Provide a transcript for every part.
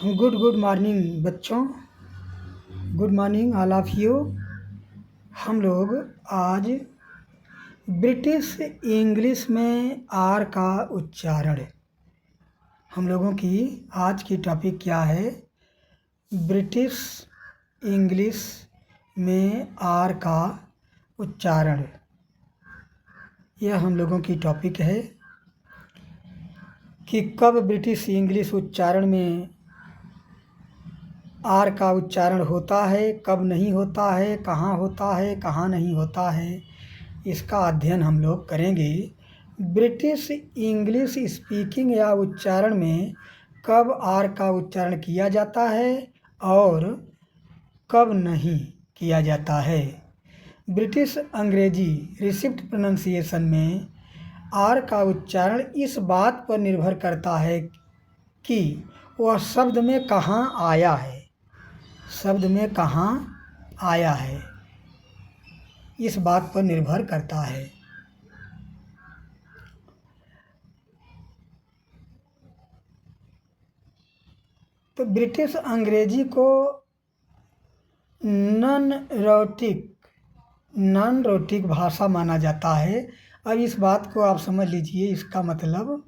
Good morning बच्चों। Good morning all of you. हम लोग आज ब्रिटिश इंग्लिश में आर का उच्चारण, हम लोगों की आज की टॉपिक क्या है? ब्रिटिश इंग्लिश में आर का उच्चारण। यह हम लोगों की टॉपिक है कि कब ब्रिटिश इंग्लिश उच्चारण में आर का उच्चारण होता है, कब नहीं होता है, कहाँ होता है, कहाँ नहीं होता है, इसका अध्ययन हम लोग करेंगे। ब्रिटिश इंग्लिश स्पीकिंग या उच्चारण में कब आर का उच्चारण किया जाता है और कब नहीं किया जाता है। ब्रिटिश अंग्रेजी रिसिप्ट प्रोनंसिएशन में आर का उच्चारण इस बात पर निर्भर करता है कि वह शब्द में कहाँ आया है, शब्द में कहाँ आया है, इस बात पर निर्भर करता है। तो ब्रिटिश अंग्रेजी को नॉन रोटिक भाषा माना जाता है। अब इस बात को आप समझ लीजिए, इसका मतलब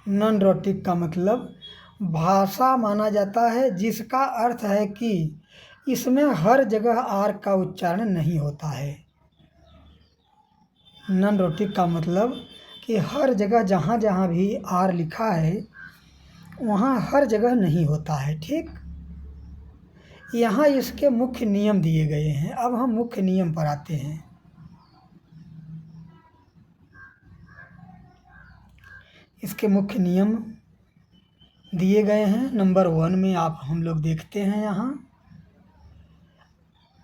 नॉन रोटिक का मतलब भाषा माना जाता है जिसका अर्थ है कि इसमें हर जगह आर का उच्चारण नहीं होता है। नॉन रोटिक का मतलब कि हर जगह जहाँ जहाँ भी आर लिखा है वहाँ हर जगह नहीं होता है। ठीक, यहाँ इसके मुख्य नियम दिए गए हैं। अब हम मुख्य नियम पर आते हैं। इसके मुख्य नियम दिए गए हैं। नंबर 1 में हम लोग देखते हैं यहाँ,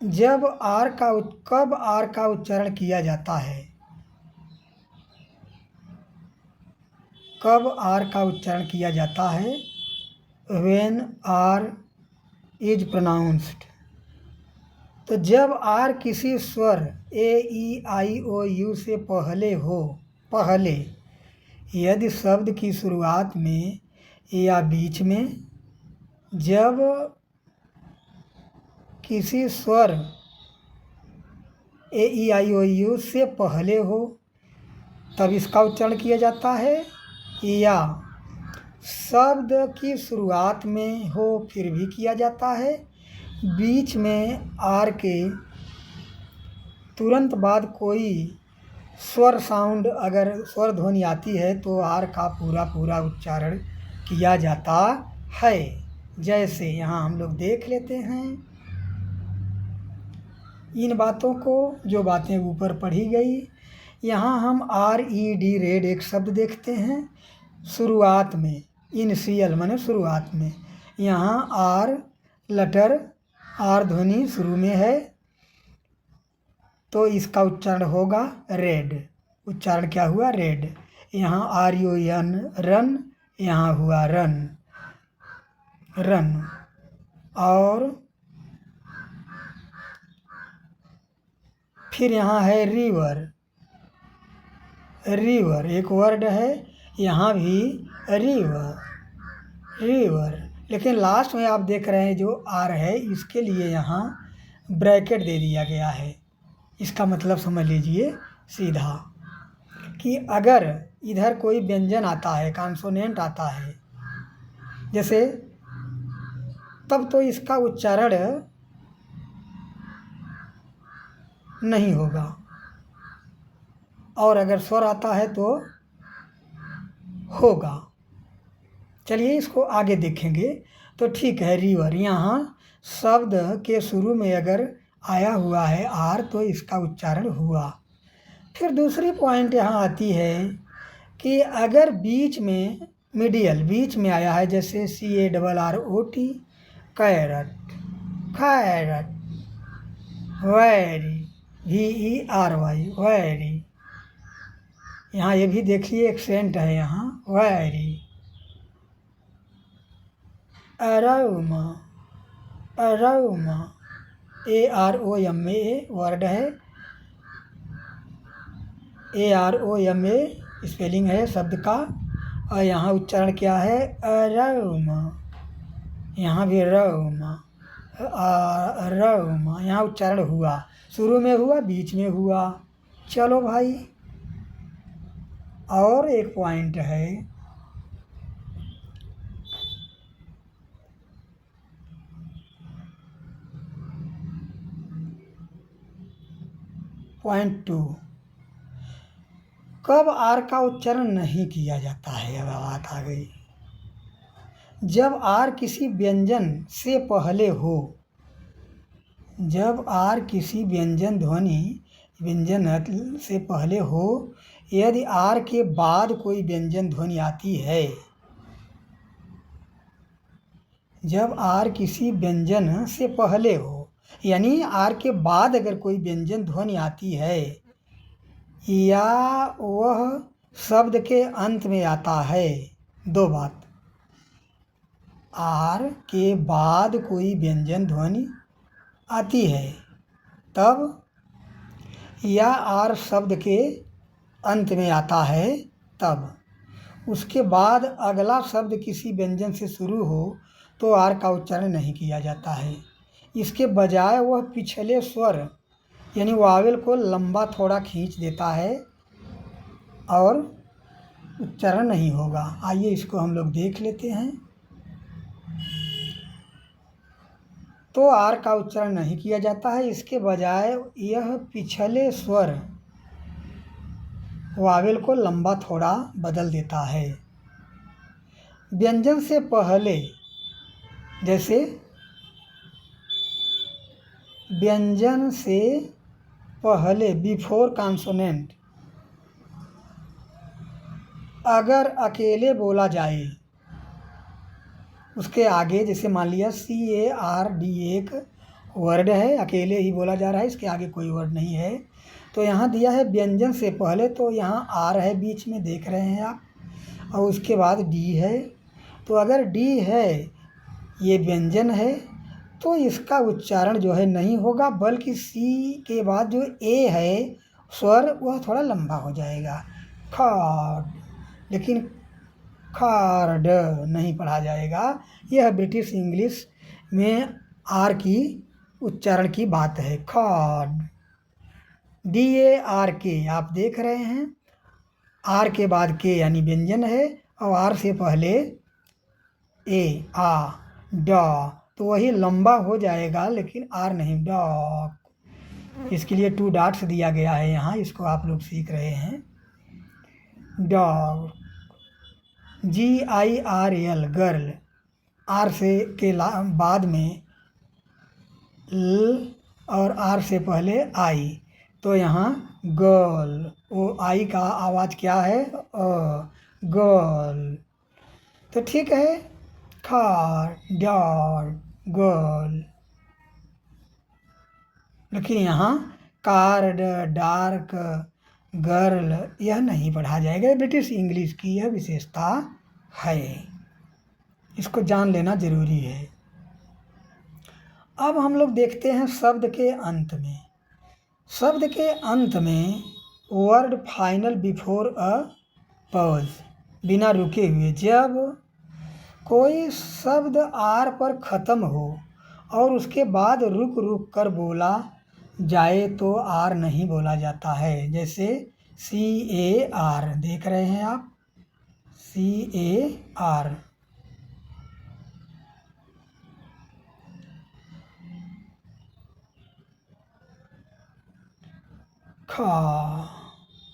कब आर का उच्चारण किया जाता है, कब आर का उच्चारण किया जाता है। व्हेन आर इज प्रोनाउंस्ड, तो जब आर किसी स्वर ए ई आई ओ यू से पहले यदि शब्द की शुरुआत में या बीच में, जब किसी स्वर ए ई आई ओ यू से पहले हो तब इसका उच्चारण किया जाता है, या शब्द की शुरुआत में हो फिर भी किया जाता है। बीच में आर के तुरंत बाद कोई स्वर साउंड, अगर स्वर ध्वनि आती है तो आर का पूरा उच्चारण किया जाता है। जैसे यहाँ हम लोग देख लेते हैं इन बातों को, जो बातें ऊपर पढ़ी गई। यहाँ हम RED रेड एक शब्द देखते हैं शुरुआत में, इनिशियल माने शुरुआत में। यहाँ आर लेटर, आर ध्वनि शुरू में है तो इसका उच्चारण होगा रेड। उच्चारण क्या हुआ? रेड। यहाँ RUN रन, यहाँ हुआ रन, रन। और फिर यहाँ है रिवर, रिवर एक वर्ड है, यहाँ भी रिवर, रिवर। लेकिन लास्ट में आप देख रहे हैं जो आर है, इसके लिए यहाँ ब्रैकेट दे दिया गया है। इसका मतलब समझ लीजिए सीधा कि अगर इधर कोई व्यंजन आता है, कॉन्सोनेंट आता है जैसे, तब तो इसका उच्चारण नहीं होगा, और अगर स्वर आता है तो होगा। चलिए इसको आगे देखेंगे। तो ठीक है, रिवर, यहाँ शब्द के शुरू में अगर आया हुआ है आर तो इसका उच्चारण हुआ। फिर दूसरी पॉइंट यहाँ आती है कि अगर बीच में, बीच में आया है, जैसे CARROT, carrot, carrot, very, VERY, very. यहाँ ये भी देखिए एक्सेंट है यहाँ, very. Aroma, aroma, AROMA word है, AROMA स्पेलिंग है शब्द का। और यहाँ उच्चारण क्या है, अरोमा। यहाँ भी रोमा, रोमा। यहाँ उच्चारण हुआ, शुरू में हुआ, बीच में हुआ। चलो भाई, और एक पॉइंट है, पॉइंट 2, कब आर का उच्चारण नहीं किया जाता है। अब बात आ गई, जब आर किसी व्यंजन से पहले हो। जब आर किसी व्यंजन ध्वनि व्यंजन से पहले हो, यदि आर के बाद कोई व्यंजन ध्वनि आती है। जब आर किसी व्यंजन से पहले हो, यानी आर के बाद अगर कोई व्यंजन ध्वनि आती है, या वह शब्द के अंत में आता है। दो बात, आर के बाद कोई व्यंजन ध्वनि आती है तब, या आर शब्द के अंत में आता है तब। उसके बाद अगला शब्द किसी व्यंजन से शुरू हो तो आर का उच्चारण नहीं किया जाता है। इसके बजाय वह पिछले स्वर यानी वावेल को लंबा थोड़ा खींच देता है और उच्चारण नहीं होगा। आइए इसको हम लोग देख लेते हैं। तो आर का उच्चारण नहीं किया जाता है, इसके बजाय यह पिछले स्वर वावेल को लंबा थोड़ा बदल देता है। व्यंजन से पहले, जैसे व्यंजन से पहले बिफोर कॉन्सोनेंट अगर अकेले बोला जाए, उसके आगे जैसे मान लिया CARD एक वर्ड है, अकेले ही बोला जा रहा है, इसके आगे कोई वर्ड नहीं है। तो यहाँ दिया है व्यंजन से पहले, तो यहाँ आर है बीच में, देख रहे हैं आप, और उसके बाद डी है। तो अगर डी है, ये व्यंजन है, तो इसका उच्चारण जो है नहीं होगा, बल्कि सी के बाद जो ए है स्वर, वह थोड़ा लंबा हो जाएगा, खाड। लेकिन खार्ड नहीं पढ़ा जाएगा। यह ब्रिटिश इंग्लिश में आर की उच्चारण की बात है, खार्ड। DARK आप देख रहे हैं, आर के बाद के यानी व्यंजन है, और आर से पहले ए, आ, डा, तो वही लंबा हो जाएगा, लेकिन आर नहीं, डॉग। इसके लिए 2 डॉट्स दिया गया है यहाँ, इसको आप लोग सीख रहे हैं। Dog, GIRL, girl. आर से के बाद में ल और आर से पहले आई, तो यहाँ गर्ल। वो आई का आवाज़ क्या है, गर्ल। तो ठीक है, कार, डॉग, गर्ल। लेकिन यहाँ कार्ड, डार्क, गर्ल यह नहीं पढ़ा जाएगा। ब्रिटिश इंग्लिश की यह विशेषता है, इसको जान लेना ज़रूरी है। अब हम लोग देखते हैं शब्द के अंत में। शब्द के अंत में word final before a pause, बिना रुके हुए। जब कोई शब्द आर पर ख़त्म हो और उसके बाद रुक रुक कर बोला जाए तो आर नहीं बोला जाता है। जैसे CAR, देख रहे हैं आप, CAR। खा,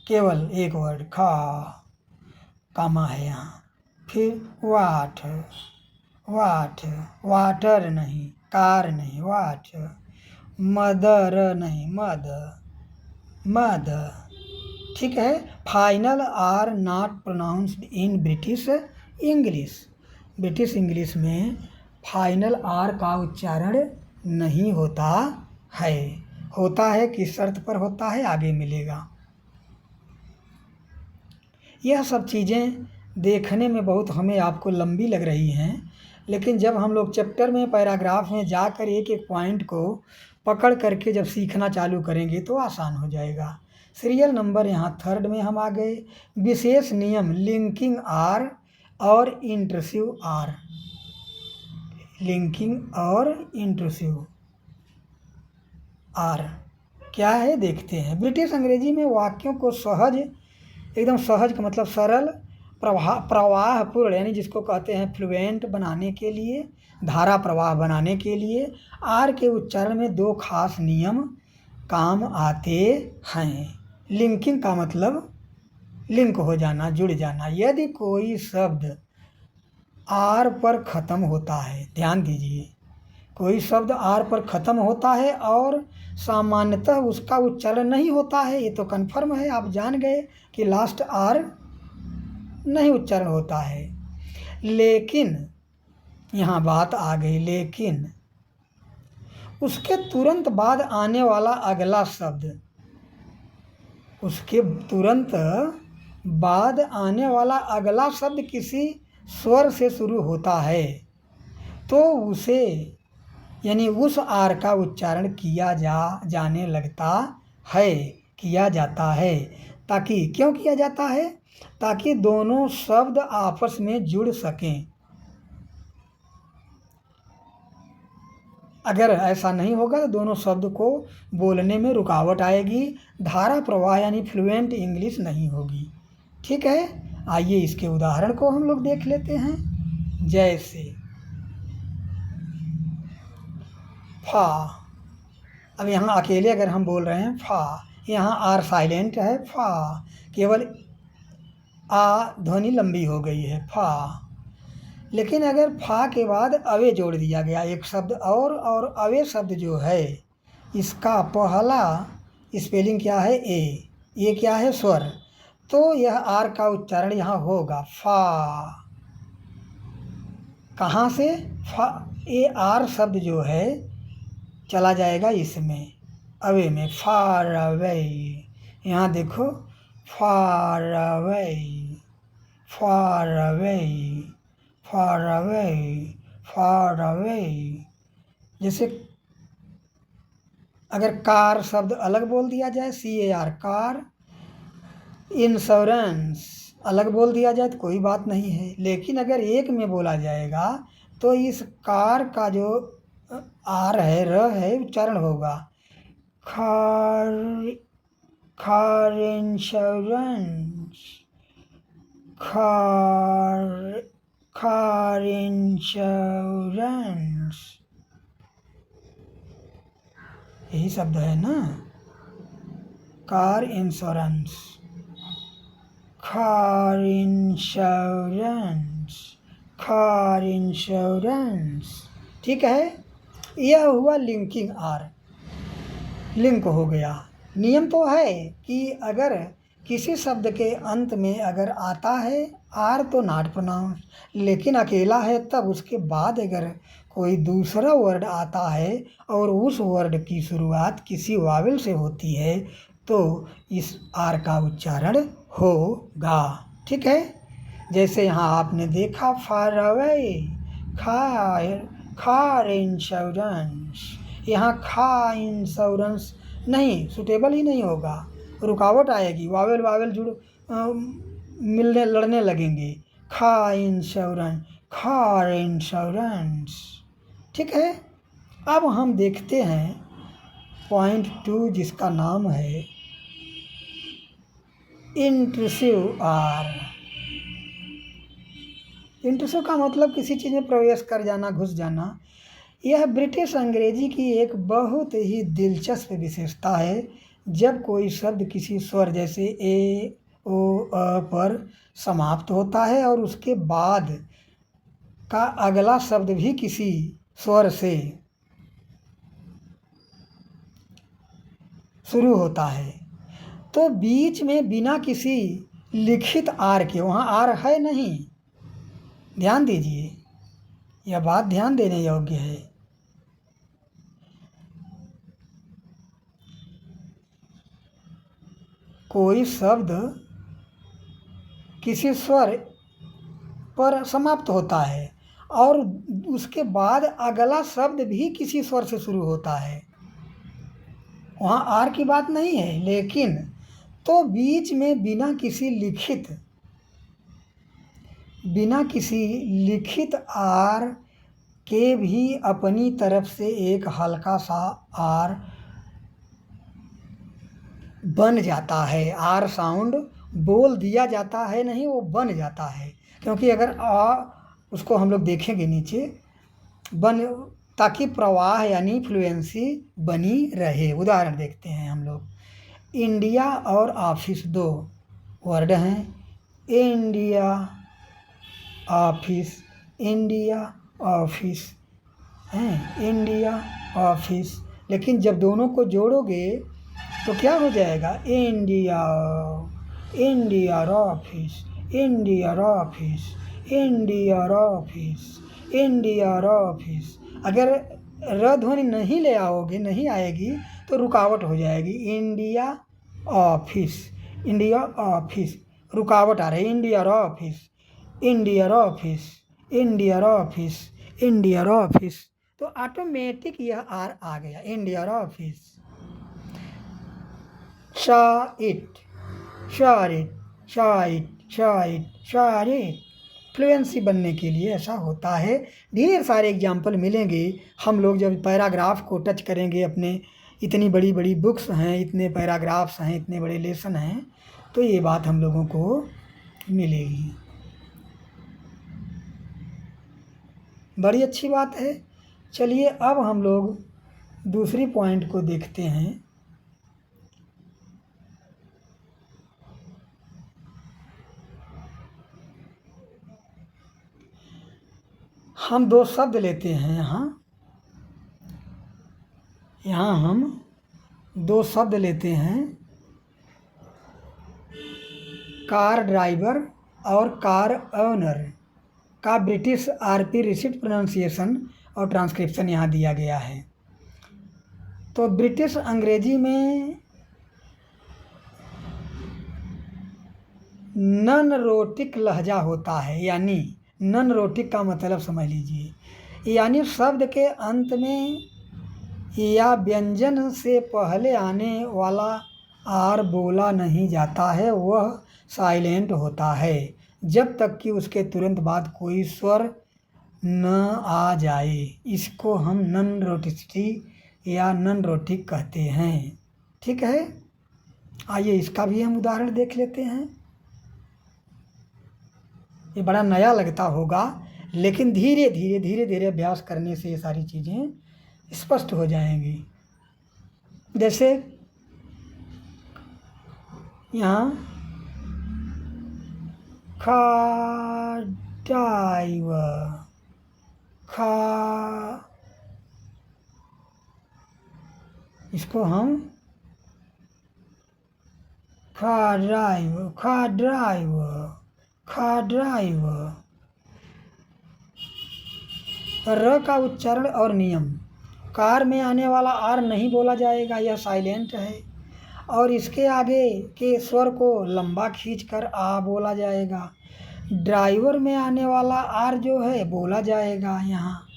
केवल एक वर्ड, खा, कामा है यहाँ। फिर वाट, वाट, वाटर नहीं, कार नहीं, वाट। मदर नहीं, मद, मद। ठीक है। Final R not pronounced in British English. British English में फाइनल आर का उच्चारण नहीं होता है। होता है किस शर्त पर होता है, आगे मिलेगा। यह सब चीज़ें देखने में बहुत हमें आपको लंबी लग रही हैं, लेकिन जब हम लोग चैप्टर में पैराग्राफ में जाकर एक एक पॉइंट को पकड़ करके जब सीखना चालू करेंगे तो आसान हो जाएगा। सीरियल नंबर यहाँ थर्ड में हम आ गए। विशेष नियम लिंकिंग आर और इंट्रूसिव आर, लिंकिंग और इंट्रूसिव आर क्या है देखते हैं। ब्रिटिश अंग्रेजी में वाक्यों को सहज, एकदम सहज का मतलब सरल, प्रवाहपूर्ण यानी जिसको कहते हैं फ्लुएंट बनाने के लिए, धारा प्रवाह बनाने के लिए आर के उच्चारण में दो खास नियम काम आते हैं। लिंकिंग का मतलब लिंक हो जाना, जुड़ जाना। यदि कोई शब्द आर पर ख़त्म होता है, ध्यान दीजिए, कोई शब्द आर पर ख़त्म होता है और सामान्यतः उसका उच्चारण नहीं होता है, ये तो कन्फर्म है, आप जान गए कि लास्ट आर नहीं उच्चारण होता है। लेकिन यहाँ बात आ गई, लेकिन उसके तुरंत बाद आने वाला अगला शब्द, उसके तुरंत बाद आने वाला अगला शब्द किसी स्वर से शुरू होता है तो उसे यानी उस आर का उच्चारण किया जाने लगता है, किया जाता है। ताकि क्यों किया जाता है? ताकि दोनों शब्द आपस में जुड़ सकें। अगर ऐसा नहीं होगा तो दोनों शब्द को बोलने में रुकावट आएगी, धारा प्रवाह यानी फ्लुएंट इंग्लिश नहीं होगी। ठीक है, आइए इसके उदाहरण को हम लोग देख लेते हैं। जैसे फा, अब यहाँ अकेले अगर हम बोल रहे हैं फा, यहाँ आर साइलेंट है, फा केवल आ ध्वनि लंबी हो गई है फा। लेकिन अगर फा के बाद अवे जोड़ दिया गया एक शब्द और अवे शब्द जो है इसका पहला स्पेलिंग क्या है? ए, ये क्या है? स्वर। तो यह आर का उच्चारण यहाँ होगा फा। कहाँ से? फा, ये आर शब्द जो है चला जाएगा इसमें अवे में, फार अवे। यहाँ देखो far away, far away, far away, far away. जैसे अगर कार शब्द अलग बोल दिया जाए, CAR कार, इंश्योरेंस अलग बोल दिया जाए तो कोई बात नहीं है। लेकिन अगर एक में बोला जाएगा तो इस कार का जो आर है, र है, उच्चारण होगा खार, खार इंश्योरेंस, खार, कार इंश्योरेंस, यही शब्द है ना, car insurance, car insurance, car insurance. ठीक है, यह हुआ लिंकिंग आर, लिंक हो गया। नियम तो है कि अगर किसी शब्द के अंत में अगर आता है आर तो नॉट प्रोनाउंस, लेकिन अकेला है तब उसके बाद अगर कोई दूसरा वर्ड आता है और उस वर्ड की शुरुआत किसी वावेल से होती है तो इस आर का उच्चारण होगा। ठीक है, जैसे यहाँ आपने देखा फार अवे, खार इंश्योरेंस, यहाँ खा इंश्योरेंस नहीं, सुटेबल ही नहीं होगा, रुकावट आएगी, वावेल वावेल जुड़ मिलने लड़ने लगेंगे। खा इंश्योरेंस, खार इंश्योरेंस। ठीक है, अब हम देखते हैं पॉइंट 2 जिसका नाम है इंट्रूसिव आर। इंट्रूसिव का मतलब किसी चीज़ में प्रवेश कर जाना, घुस जाना। यह ब्रिटिश अंग्रेजी की एक बहुत ही दिलचस्प विशेषता है। जब कोई शब्द किसी स्वर जैसे ए, ओ, अ पर समाप्त होता है और उसके बाद का अगला शब्द भी किसी स्वर से शुरू होता है तो बीच में बिना किसी लिखित आर के, वहाँ आर है नहीं, ध्यान दीजिए, यह बात ध्यान देने योग्य है। कोई शब्द किसी स्वर पर समाप्त होता है और उसके बाद अगला शब्द भी किसी स्वर से शुरू होता है, वहाँ आर की बात नहीं है। लेकिन तो बीच में बिना किसी लिखित आर के भी अपनी तरफ से एक हल्का सा आर बन जाता है। आर साउंड बोल दिया जाता है नहीं, वो बन जाता है, क्योंकि अगर उसको हम लोग देखेंगे नीचे ताकि प्रवाह यानी फ्लुएंसी बनी रहे। उदाहरण देखते हैं हम लोग। इंडिया और ऑफिस दो वर्ड हैं। इंडिया ऑफिस, इंडिया ऑफिस हैं, इंडिया ऑफिस। लेकिन जब दोनों को जोड़ोगे तो क्या हो जाएगा? India, India office, India office, India office, India office. अगर र ध्वनि नहीं ले आओगे, नहीं आएगी तो रुकावट हो जाएगी। इंडिया ऑफिस, इंडिया ऑफिस, रुकावट आ रही है। India office, India office, India office, India office, तो ऑटोमेटिक यह आर आ गया। India office. शाइट, शारिट, शाइट, शाइट, शारिट। फ्लुएंसी बनने के लिए ऐसा होता है। ढेर सारे एग्जाम्पल मिलेंगे। हम लोग जब पैराग्राफ को टच करेंगे, अपने इतनी बड़ी बड़ी बुक्स हैं, इतने पैराग्राफ्स हैं, इतने बड़े लेसन हैं, तो ये बात हम लोगों को मिलेगी। बड़ी अच्छी बात है। चलिए अब हम लोग दूसरी पॉइंट को देखते हैं। हम दो शब्द लेते हैं। यहाँ हम दो शब्द लेते हैं, कार ड्राइवर और कार ओनर का ब्रिटिश आरपी रिसिप्ट प्रोनाउंसिएशन और ट्रांसक्रिप्शन यहाँ दिया गया है। तो ब्रिटिश अंग्रेजी में नन रोटिक लहजा होता है, यानी नन रोटिक का मतलब समझ लीजिए, यानी शब्द के अंत में या व्यंजन से पहले आने वाला आर बोला नहीं जाता है, वह साइलेंट होता है जब तक कि उसके तुरंत बाद कोई स्वर न आ जाए। इसको हम नन रोटिसिटी या नन रोटिक कहते हैं। ठीक है, आइए इसका भी हम उदाहरण देख लेते हैं। ये बड़ा नया लगता होगा, लेकिन धीरे धीरे अभ्यास करने से ये सारी चीज़ें स्पष्ट हो जाएंगी। जैसे यहाँ इसको हम ड्राइवर। र का उच्चारण और नियम। कार में आने वाला आर नहीं बोला जाएगा, यह साइलेंट है, और इसके आगे के स्वर को लंबा खींचकर आ बोला जाएगा। ड्राइवर में आने वाला आर जो है बोला जाएगा यहाँ,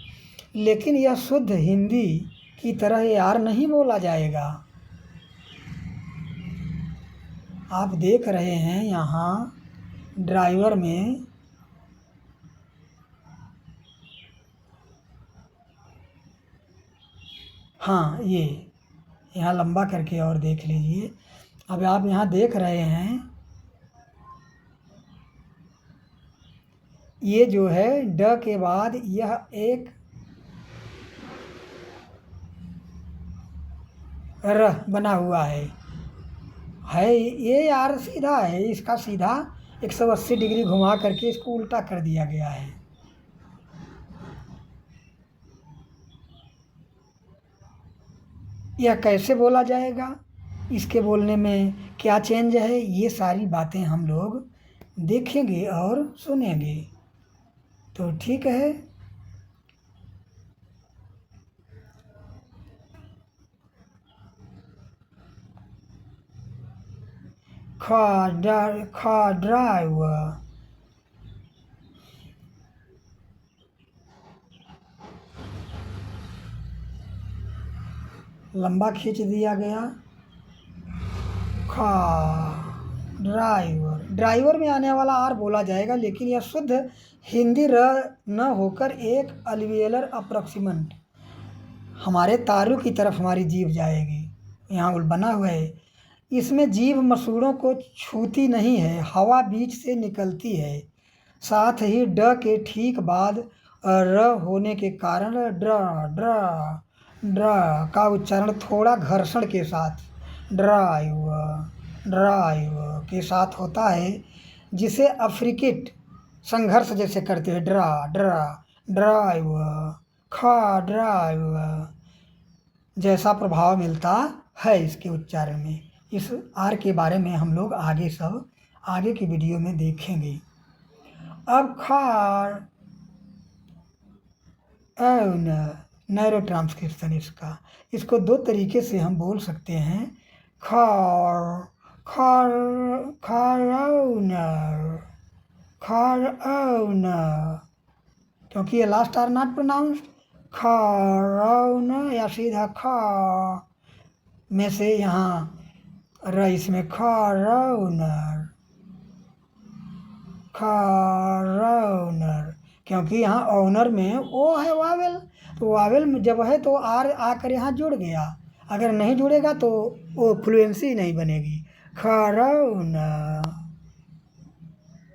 लेकिन यह शुद्ध हिंदी की तरह ये आर नहीं बोला जाएगा। आप देख रहे हैं यहाँ ड्राइवर में ये यहाँ लंबा करके और देख लीजिए। अब आप यहाँ देख रहे हैं ये जो है ड के बाद यह एक र बना हुआ है। ये यार सीधा है, इसका सीधा 180 डिग्री घुमा करके इसको उल्टा कर दिया गया है। यह कैसे बोला जाएगा, इसके बोलने में क्या चेंज है, ये सारी बातें हम लोग देखेंगे और सुनेंगे। तो ठीक है, ड्राइवर, लंबा खींच दिया गया। ड्राइवर। ड्राइवर में आने वाला आर बोला जाएगा, लेकिन यह शुद्ध हिंदी र न होकर एक अल्वियोलर अप्रोक्सीमेंट हमारे तालु की तरफ हमारी जीभ जाएगी। यहाँ बना हुआ है, इसमें जीभ मसूड़ों को छूती नहीं है, हवा बीच से निकलती है। साथ ही ड के ठीक बाद र होने के कारण ड्र ड्र ड्र का उच्चारण थोड़ा घर्षण के साथ ड्राइव ड्राइव के साथ होता है, जिसे अफ्रीकेट संघर्ष जैसे करते हैं, ड्रा ड्रा ड्राइव खा ड्राइव जैसा प्रभाव मिलता है इसके उच्चारण में। इस आर के बारे में हम लोग आगे की वीडियो में देखेंगे। अब खार नैरो ट्रांसक्रिप्शन इसको दो तरीके से हम बोल सकते हैं, खार खार खारौनर खारौनर, क्योंकि ये लास्ट आर नॉट प्रोनाउंस्ड। खारौनर या सीधा खा में से यहाँ र इसमें खारौनर खारौनर, क्योंकि यहाँ ऑनर में ओ है वावेल, तो वावेल में जब है तो आर आकर यहाँ जुड़ गया, अगर नहीं जुड़ेगा तो वो फ्लुएंसी नहीं बनेगी। खारौनर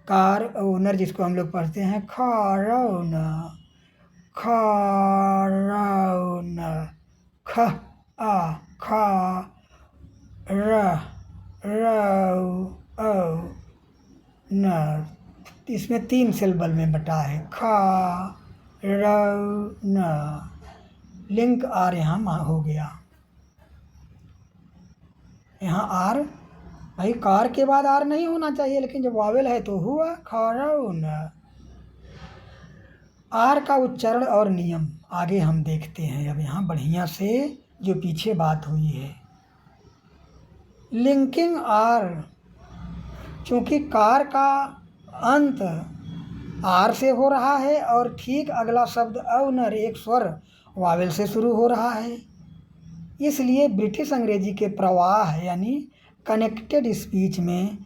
कार ओनर जिसको हम लोग पढ़ते हैं, खारौनर खारौनर ख आ खा र न, इसमें 3 सिलेबल में बटा है, खा न, लिंक आर यहाँ हो गया। यहाँ आर भाई कार के बाद आर नहीं होना चाहिए, लेकिन जब वावेल है तो हुआ खारौन। आर का उच्चारण और नियम आगे हम देखते हैं। अब यहाँ बढ़िया से जो पीछे बात हुई है, लिंकिंग आर, चूँकि कार का अंत आर से हो रहा है और ठीक अगला शब्द औनर एक स्वर वावेल से शुरू हो रहा है, इसलिए ब्रिटिश अंग्रेजी के प्रवाह यानी कनेक्टेड स्पीच में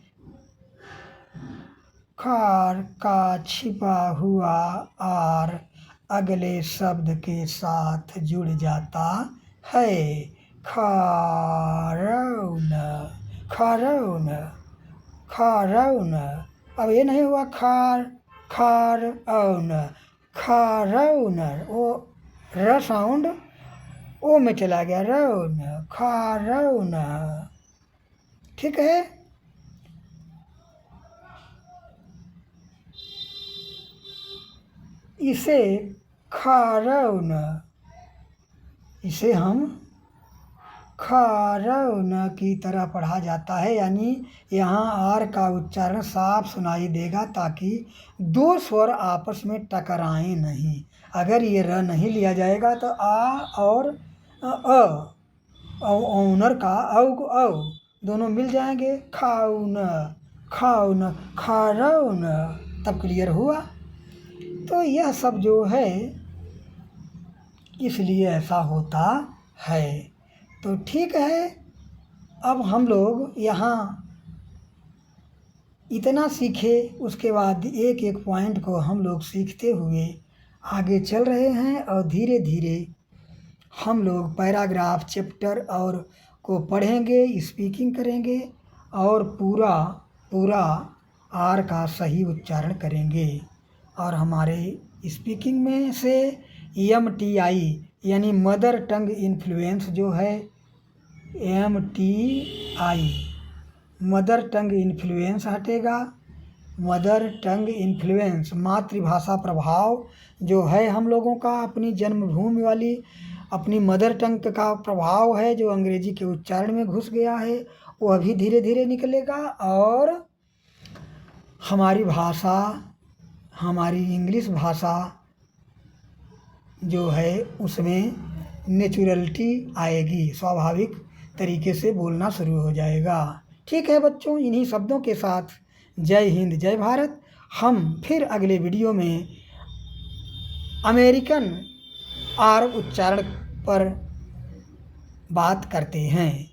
खार का छिपा हुआ आर अगले शब्द के साथ जुड़ जाता है, खारौन खारौन खारौन। अब ये नहीं हुआ खार खारौन खारौनर, वो र साउंड ओ में चला गया, रौन खारौन, ठीक है। इसे खारौन, इसे हम खारौन की तरह पढ़ा जाता है, यानी यहाँ आर का उच्चारण साफ सुनाई देगा ताकि दो स्वर आपस में टकराएं नहीं। अगर ये र नहीं लिया जाएगा तो आ और औनर का औ दोनों मिल जाएंगे, खाउन खाउन खारौन, तब क्लियर हुआ। तो यह सब जो है इसलिए ऐसा होता है। तो ठीक है, अब हम लोग यहाँ इतना सीखे, उसके बाद एक एक पॉइंट को हम लोग सीखते हुए आगे चल रहे हैं और धीरे धीरे हम लोग पैराग्राफ चैप्टर और को पढ़ेंगे, स्पीकिंग करेंगे और पूरा आर का सही उच्चारण करेंगे। और हमारे स्पीकिंग में से MTI यानी मदर टंग इन्फ्लुएंस जो है, MTI मदर टंग इन्फ्लुएंस हटेगा। मदर टंग इन्फ्लुएंस मातृभाषा प्रभाव जो है हम लोगों का, अपनी जन्मभूमि वाली अपनी मदर टंग का प्रभाव है जो अंग्रेजी के उच्चारण में घुस गया है, वो अभी धीरे धीरे निकलेगा। और हमारी भाषा, हमारी इंग्लिश भाषा जो है उसमें नेचुरलिटी आएगी, स्वाभाविक तरीके से बोलना शुरू हो जाएगा। ठीक है बच्चों, इन्हीं शब्दों के साथ जय हिंद जय भारत। हम फिर अगले वीडियो में अमेरिकन आर उच्चारण पर बात करते हैं।